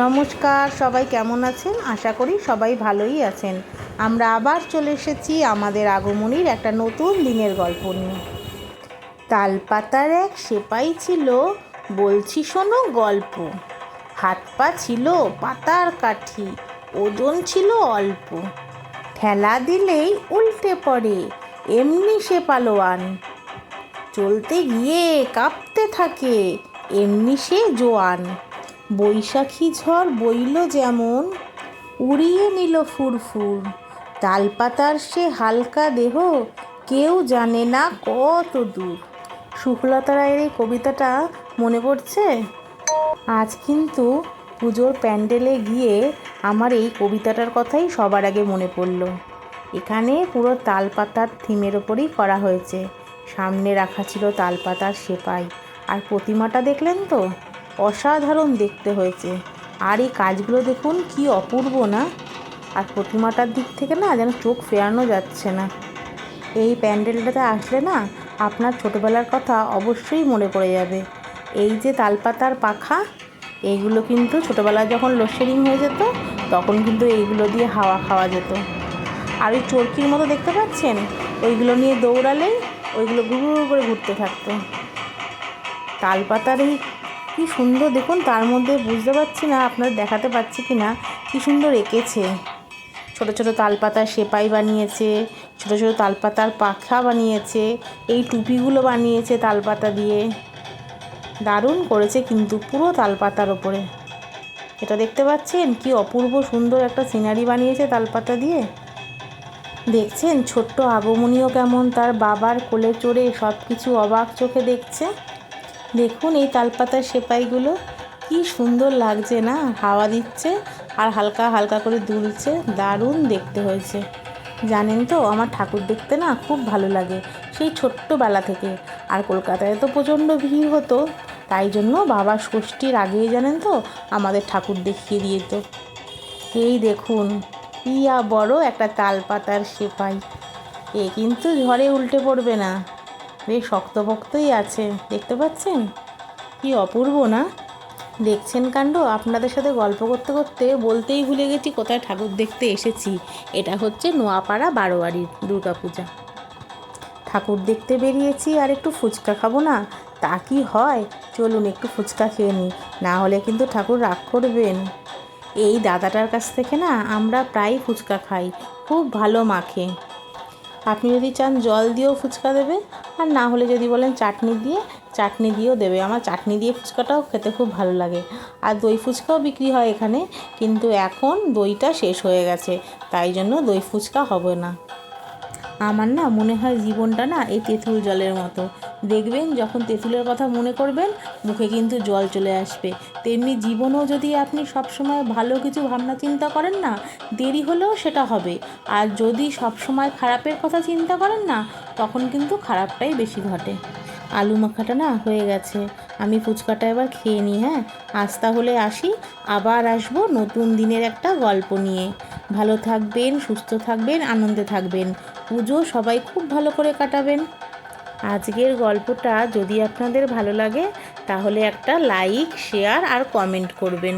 নমস্কার, সবাই কেমন আছেন? আশা করি সবাই ভালোই আছেন। আমরা আবার চলে এসেছি আমাদের আগমনীর একটা নতুন দিনের গল্প নিয়ে। তালপাতার এক সেপাই ছিল, বলছি শোনো গল্প। হাত পা ছিল পাতার কাঠি, ওজন ছিল অল্প। ঠেলা দিলেই উল্টে পড়ে, এমনি সে পালোয়ান। চলতে গিয়ে কাঁপতে থাকে, এমনি সে জোয়ান। বৈশাখী ঝড় বইল যেমন, উড়িয়ে নিল ফুরফুর। তালপাতার সে হালকা দেহ, কেউ জানে না কত দূর। সুখলতা রায়ের এই কবিতাটা মনে পড়ছে। আজ কিন্তু পুজোর প্যান্ডেলে গিয়ে আমার এই কবিতাটার কথাই সবার আগে মনে পড়ল। এখানে পুরো তালপাতার থিমের ওপরই করা হয়েছে। সামনে রাখা ছিল তালপাতার সেপাই, আর প্রতিমাটা দেখলেন তো, অসাধারণ দেখতে হয়েছে। আর এই কাজগুলো দেখুন কি অপূর্ব না? আর প্রতিমাটার দিক থেকে না যেন চোখ ফেরানো যাচ্ছে না। এই প্যান্ডেলটাতে আসলে না আপনার ছোটোবেলার কথা অবশ্যই মনে পড়ে যাবে। এই যে তালপাতার পাখা, এইগুলো কিন্তু ছোটোবেলায় যখন লোডশেডিং হয়ে যেত তখন কিন্তু এইগুলো দিয়ে হাওয়া খাওয়া যেত। আর ওই চরকির মতো দেখতে পাচ্ছেন, ওইগুলো নিয়ে দৌড়ালেই ওইগুলো ঘুর করে ঘুরতে থাকতো। তালপাতার এই কী সুন্দর দেখুন, তার মধ্যে বুঝতে পারছি না আপনার দেখাতে পাচ্ছি কি না, কী সুন্দর এঁকেছে। ছোটো ছোটো তালপাতার সেপাই বানিয়েছে, ছোটো ছোটো তালপাতার পাখা বানিয়েছে, এই টুপিগুলো বানিয়েছে তালপাতা দিয়ে। দারুণ করেছে কিন্তু পুরো তালপাতার ওপরে। এটা দেখতে পাচ্ছেন কি অপূর্ব সুন্দর একটা সিনারি বানিয়েছে তালপাতা দিয়ে। দেখছেন ছোট্ট আগমনীও কেমন তার বাবার কোলে চড়ে সব কিছু অবাক চোখে দেখছে। দেখুন এই তালপাতার সেপাইগুলো কি সুন্দর লাগছে না, হাওয়া দিচ্ছে আর হালকা হালকা করে দুলছে। দারুণ দেখতে হয়েছে। জানেন তো আমার ঠাকুর দেখতে না খুব ভালো লাগে, সেই ছোট্টবেলা থেকে। আর কলকাতায় তো প্রচণ্ড ভিড় হতো, তাই জন্য বাবা ষষ্ঠীর আগেই জানেন তো আমাদের ঠাকুর দেখিয়ে দিত। এই দেখুন ইয়া বড় একটা তালপাতার সেপাই, এ কিন্তু ঝড়ে উল্টে পড়বে না, বেশ শক্তপোক্তই আছে। দেখতে পাচ্ছেন কি অপূর্ব না? দেখছেন কাণ্ড। আপনাদের সাথে গল্প করতে করতে বলতেই ভুলে গেছি কোথায় ঠাকুর দেখতে এসেছি। এটা হচ্ছে নোয়াপাড়া বারোয়ারির দুর্গাপূজা। ঠাকুর দেখতে বেরিয়েছি, আর একটু ফুচকা খাবো না তা কি হয়? চলুন একটু ফুচকা খেয়ে নিই, না হলে কিন্তু ঠাকুর রাগ করবেন। এই দাদাটার কাছ থেকে না আমরা প্রায় ফুচকা খাই, খুব ভালো মাখে। আপনি যদি চান জল দিয়েও ফুচকা দেবে, আর না হলে যদি বলেন চাটনি দিয়েও দেবে। আমার চাটনি দিয়ে ফুচকাটাও খেতে খুব ভালো লাগে। আর দই ফুচকাও বিক্রি হয় এখানে, কিন্তু এখন দইটা শেষ হয়ে গেছে, তাই জন্য দই ফুচকা হবে না। আমার না মনে হয় জীবনটা না এই তেঁতুল জলের মতো। দেখবেন যখন তেঁতুলের কথা মনে করবেন মুখে কিন্তু জল চলে আসবে। তেমনি জীবনেও যদি আপনি সবসময় ভালো কিছু ভাবনা চিন্তা করেন না, দেরি হলেও সেটা হবে। আর যদি সবসময় খারাপের কথা চিন্তা করেন না, তখন কিন্তু খারাপটাই বেশি ঘটে। আলু মাখাটা না হয়ে গেছে, আমি ফুচকাটা এবার খেয়ে নিই। হ্যাঁ, আজ তাহলে আসি, আবার আসবো নতুন দিনের একটা গল্প নিয়ে। ভালো থাকবেন, সুস্থ থাকবেন, আনন্দে থাকবেন। পুজো সবাই খুব ভালো করে কাটাবেন। আজকের গল্পটা যদি আপনাদের ভালো লাগে তাহলে একটা লাইক, শেয়ার আর কমেন্ট করবেন।